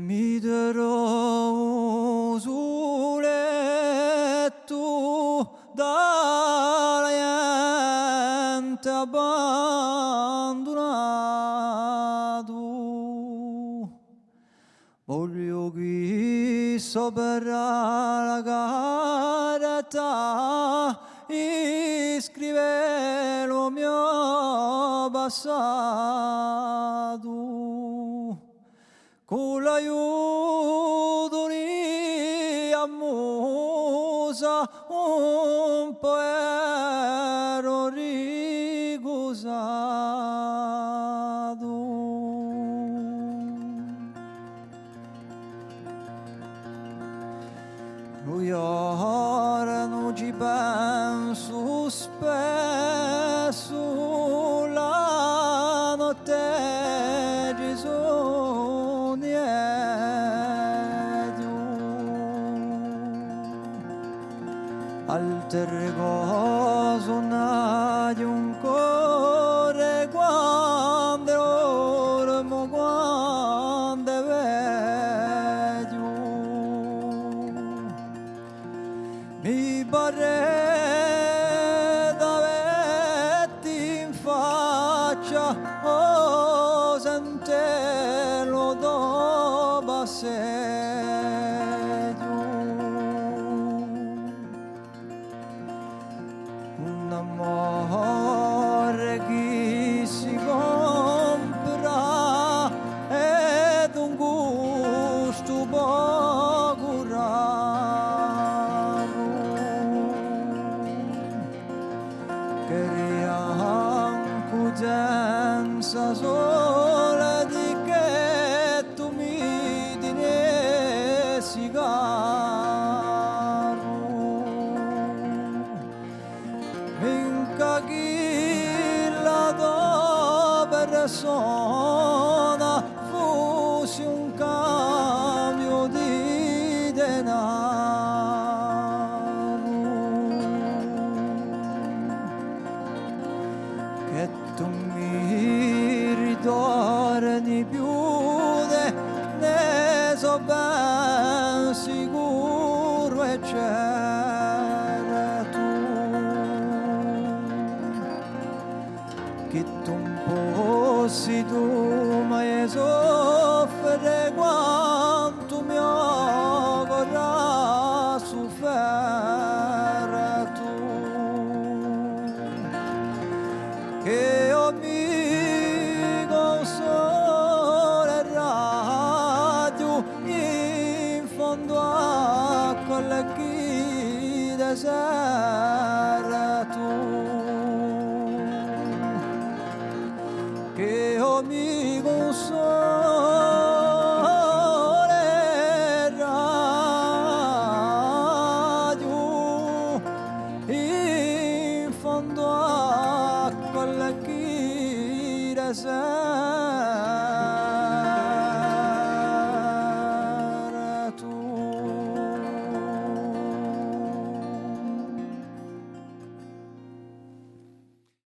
Gemidero suletto dalla gente abbandonato. Voglio qui sopra la carta iscrive lo mio passato. Con l'aiuto di ammusa un po' ero ricusato. Lui ora non ci penso spesso, la notte ci sono dietro. Altre cose nati un cuore quando dormo, quando vedo. Mi pare d'averti in faccia, oh, sentirlo dopo assedio. Un amore che si compra ed un gusto poco raro, che rianco senza sola di che tu mi dinessi caro. Minca chi la tua persona fosse un cambio di denaro, che tu mi ritorni più, ne so ben sicuro e certo, che tu fossi tu, ma io soffre quanto mi vorrà sofferto, che io mi console e radio in fondo a quella chi deserta.